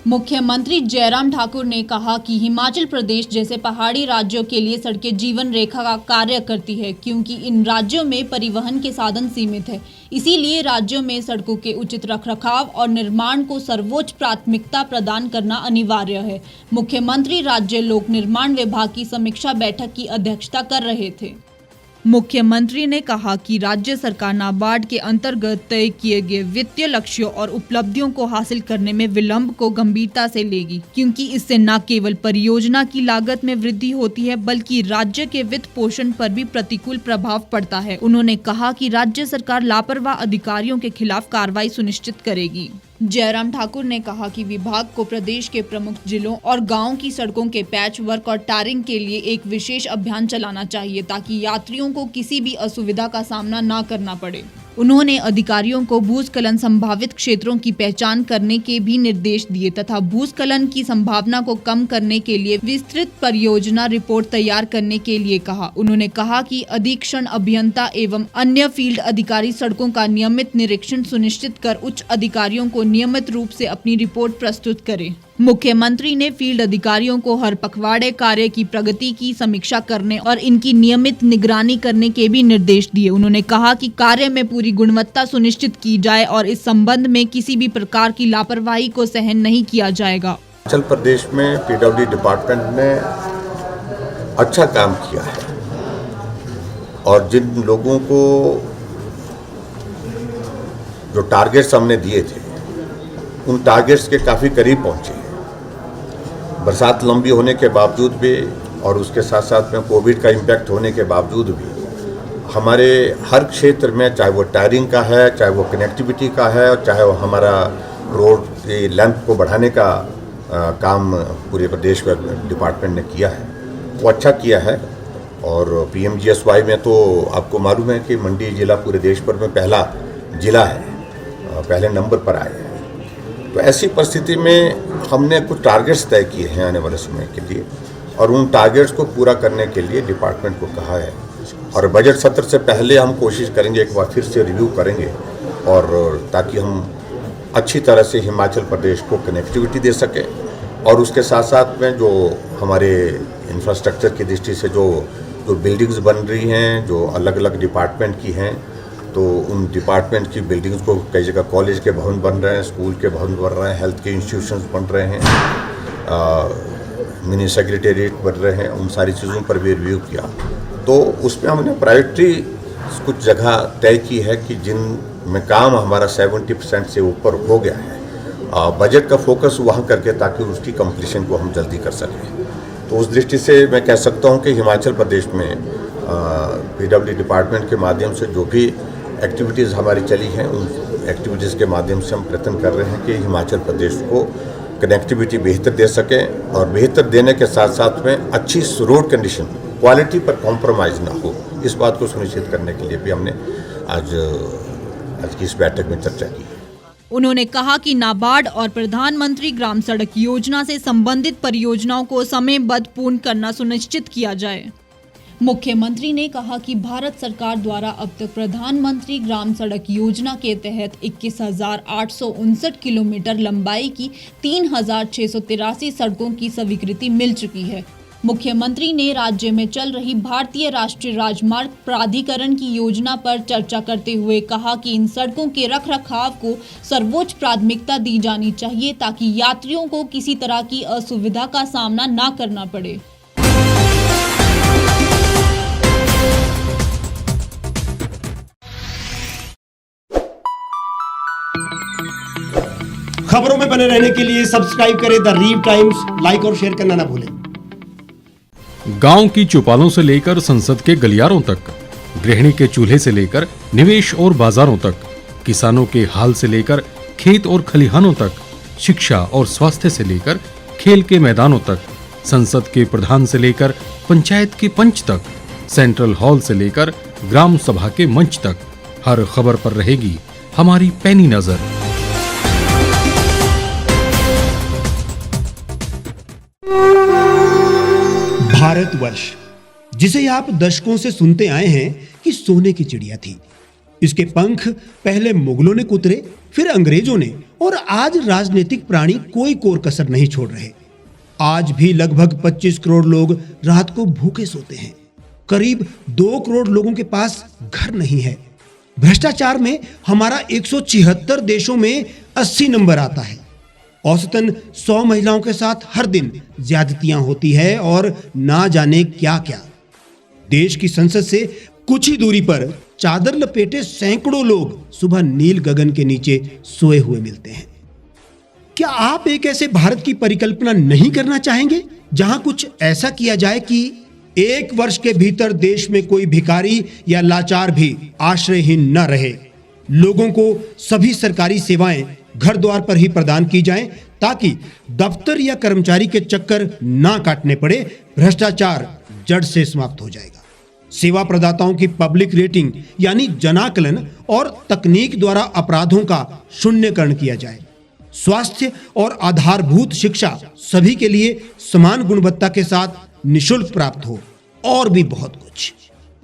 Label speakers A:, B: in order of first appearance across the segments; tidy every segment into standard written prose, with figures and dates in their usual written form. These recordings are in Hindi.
A: मुख्यमंत्री जयराम ठाकुर ने कहा कि हिमाचल प्रदेश जैसे पहाड़ी राज्यों के लिए सड़कें जीवन रेखा का कार्य करती है, क्योंकि इन राज्यों में परिवहन के साधन सीमित है। इसीलिए राज्यों में सड़कों के उचित रखरखाव और निर्माण को सर्वोच्च प्राथमिकता प्रदान करना अनिवार्य है। मुख्यमंत्री राज्य लोक निर्माण विभाग की समीक्षा बैठक की अध्यक्षता कर रहे थे। मुख्यमंत्री ने कहा कि राज्य सरकार नाबार्ड के अंतर्गत तय किए गए वित्तीय लक्ष्यों और उपलब्धियों को हासिल करने में विलंब को गंभीरता से लेगी, क्योंकि इससे न केवल परियोजना की लागत में वृद्धि होती है बल्कि राज्य के वित्त पोषण पर भी प्रतिकूल प्रभाव पड़ता है। उन्होंने कहा कि राज्य सरकार लापरवाह अधिकारियों के खिलाफ कार्रवाई सुनिश्चित करेगी। जयराम ठाकुर ने कहा कि विभाग को प्रदेश के प्रमुख जिलों और गांवों की सड़कों के पैच वर्क और टारिंग के लिए एक विशेष अभियान चलाना चाहिए, ताकि यात्रियों को किसी भी असुविधा का सामना न करना पड़े। उन्होंने अधिकारियों को भूस्खलन संभावित क्षेत्रों की पहचान करने के भी निर्देश दिए तथा भूस्खलन की संभावना को कम करने के लिए विस्तृत परियोजना रिपोर्ट तैयार करने के लिए कहा। उन्होंने कहा कि अधीक्षण अभियंता एवं अन्य फील्ड अधिकारी सड़कों का नियमित निरीक्षण सुनिश्चित कर उच्च अधिकारियों को नियमित रूप से अपनी रिपोर्ट प्रस्तुत करें। मुख्यमंत्री ने फील्ड अधिकारियों को हर पखवाड़े कार्य की प्रगति की समीक्षा करने और इनकी नियमित निगरानी करने के भी निर्देश दिए। उन्होंने कहा कि कार्य में पूरी गुणवत्ता सुनिश्चित की जाए और इस संबंध में किसी भी प्रकार की लापरवाही को सहन नहीं किया जाएगा।
B: हिमाचल प्रदेश में पीडब्ल्यूडी डिपार्टमेंट ने अच्छा काम किया है और जिन लोगों को जो टारगेट्स हमने दिए थे उन टारगेट्स के काफ़ी करीब पहुंचे। बरसात लंबी होने के बावजूद भी और उसके साथ साथ में कोविड का इम्पैक्ट होने के बावजूद भी हमारे हर क्षेत्र में, चाहे वो टायरिंग का है, चाहे वो कनेक्टिविटी का है और चाहे वो हमारा रोड की लेंथ को बढ़ाने का काम पूरे प्रदेश में डिपार्टमेंट ने किया है, वो अच्छा किया है। और PMGSY में तो आपको मालूम है कि मंडी ज़िला पूरे देश भर में पहला ज़िला है, पहले नंबर पर आए हैं। तो ऐसी परिस्थिति में हमने कुछ टारगेट्स तय किए हैं आने वाले समय के लिए और उन टारगेट्स को पूरा करने के लिए डिपार्टमेंट को कहा है और बजट सत्र से पहले हम कोशिश करेंगे, एक बार फिर से रिव्यू करेंगे और ताकि हम अच्छी तरह से हिमाचल प्रदेश को कनेक्टिविटी दे सकें और उसके साथ साथ में जो हमारे इंफ्रास्ट्रक्चर की दृष्टि से जो बिल्डिंग्स बन रही हैं, जो अलग अलग डिपार्टमेंट की हैं, तो उन डिपार्टमेंट की बिल्डिंग्स को कई जगह कॉलेज के भवन बन रहे हैं, स्कूल के भवन बन रहे हैं, हेल्थ के इंस्टीट्यूशंस बन रहे हैं, मिनी सेक्रेटेरिएट बन रहे हैं, उन सारी चीज़ों पर भी रिव्यू किया। तो उसमें हमने प्रायोरिटी कुछ जगह तय की है कि जिन में काम हमारा 70% से ऊपर हो गया है, बजट का फोकस वहाँ करके ताकि उसकी कंप्लीशन को हम जल्दी कर सकें। तो उस दृष्टि से मैं कह सकता हूँ कि हिमाचल प्रदेश में PWD डिपार्टमेंट के माध्यम से जो भी एक्टिविटीज़ हमारी चली हैं, उन एक्टिविटीज़ के माध्यम से हम प्रयत्न कर रहे हैं कि हिमाचल प्रदेश को कनेक्टिविटी बेहतर दे सकें और बेहतर देने के साथ साथ में अच्छी रोड कंडीशन, क्वालिटी पर कॉम्प्रोमाइज़ ना हो, इस बात को सुनिश्चित करने के लिए भी हमने आज की इस बैठक में चर्चा की है।
A: उन्होंने कहा कि नाबार्ड और प्रधानमंत्री ग्राम सड़क योजना से संबंधित परियोजनाओं को समयबद्ध पूर्ण करना सुनिश्चित किया जाए। मुख्यमंत्री ने कहा कि भारत सरकार द्वारा अब तक प्रधानमंत्री ग्राम सड़क योजना के तहत 21,859 किलोमीटर लंबाई की 3,683 सड़कों की स्वीकृति मिल चुकी है। मुख्यमंत्री ने राज्य में चल रही भारतीय राष्ट्रीय राजमार्ग प्राधिकरण की योजना पर चर्चा करते हुए कहा कि इन सड़कों के रखरखाव को सर्वोच्च प्राथमिकता दी जानी चाहिए, ताकि यात्रियों को किसी तरह की असुविधा का सामना न करना पड़े।
C: खबरों में बने रहने के लिए सब्सक्राइब करें द रीव टाइम्स, लाइक और शेयर करना ना भूलें।
D: गांव की चौपालों से लेकर संसद के गलियारों तक, गृहिणी के चूल्हे से लेकर निवेश और बाजारों तक, किसानों के हाल से लेकर खेत और खलिहानों तक, शिक्षा और स्वास्थ्य से लेकर खेल के मैदानों तक, संसद के प्रधान से लेकर पंचायत के पंच तक, सेंट्रल हॉल से लेकर ग्राम सभा के मंच तक, हर खबर पर रहेगी हमारी पैनी नजर।
C: भारतवर्ष, जिसे आप दशकों से सुनते आए हैं कि सोने की चिड़िया थी, इसके पंख पहले मुगलों ने कुतरे, फिर अंग्रेजों ने और आज राजनीतिक प्राणी कोई कोर कसर नहीं छोड़ रहे। आज भी लगभग 25 करोड़ लोग रात को भूखे सोते हैं। करीब 2 करोड़ लोगों के पास घर नहीं है। भ्रष्टाचार में हमारा 176 देशों में 80 नंबर आता है। औसतन 100 महिलाओं के साथ हर दिन ज्यादतियां होती है और ना जाने क्या क्या। देश की संसद से कुछ ही दूरी पर चादर लपेटे सैकड़ों लोग सुबह नील गगन के नीचे सोए हुए मिलते हैं। क्या आप एक ऐसे भारत की परिकल्पना नहीं करना चाहेंगे जहां कुछ ऐसा किया जाए कि 1 वर्ष के भीतर देश में कोई भिखारी या लाचार भी आश्रयहीन न रहे? लोगों को सभी सरकारी सेवाएं घर द्वार पर ही प्रदान की जाएं ताकि दफ्तर या कर्मचारी के चक्कर ना काटने पड़े। भ्रष्टाचार जड़ से समाप्त हो जाएगा। सेवा प्रदाताओं की पब्लिक रेटिंग यानी जनाकलन और तकनीक द्वारा अपराधों का शून्यकरण किया जाए। स्वास्थ्य और आधारभूत शिक्षा सभी के लिए समान गुणवत्ता के साथ निशुल्क प्राप्त हो और भी बहुत कुछ।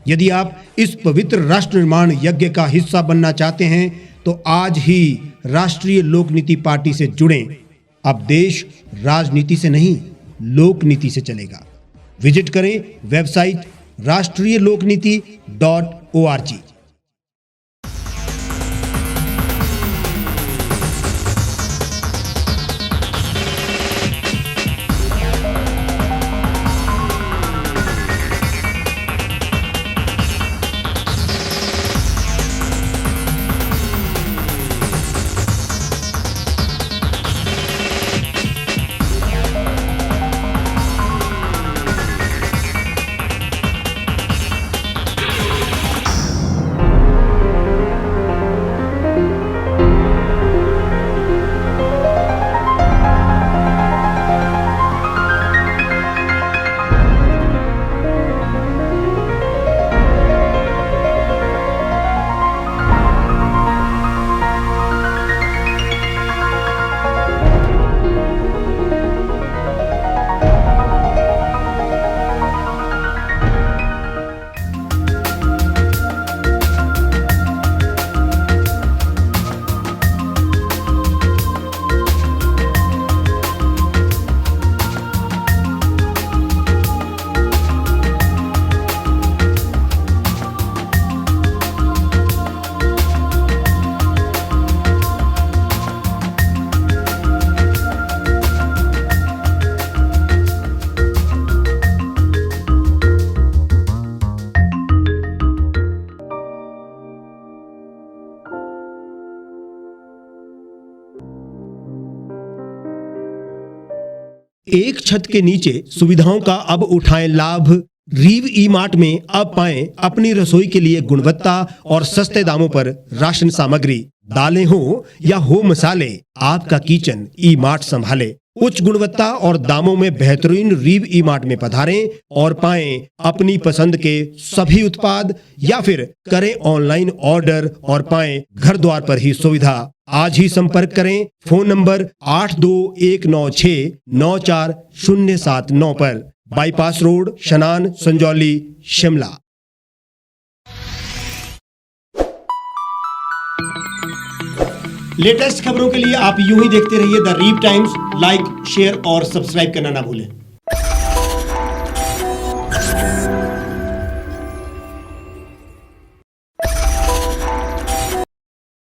C: यदि आप इस पवित्र राष्ट्र निर्माण यज्ञ का हिस्सा बनना चाहते हैं तो आज ही राष्ट्रीय लोक नीति पार्टी से जुड़ें। अब देश राजनीति से नहीं, लोक नीति से चलेगा। विजिट करें वेबसाइट rashtriyalokniti.org। एक छत के नीचे सुविधाओं का अब उठाएं लाभ। रीव ई मार्ट में अब पाएं अपनी रसोई के लिए गुणवत्ता और सस्ते दामों पर राशन सामग्री। दालें हो या हो मसाले, आपका किचन ई मार्ट संभाले। उच्च गुणवत्ता और दामों में बेहतरीन रीव ई मार्ट में पधारें और पाएं अपनी पसंद के सभी उत्पाद, या फिर करें ऑनलाइन ऑर्डर और पाएं घर द्वार पर ही सुविधा। आज ही संपर्क करें फोन नंबर 8219694079 पर, बाईपास रोड, शनान, संजौली, शिमला। लेटेस्ट खबरों के लिए आप यूं ही देखते रहिए द रीव टाइम्स। लाइक, शेयर और सब्सक्राइब करना ना भूलें।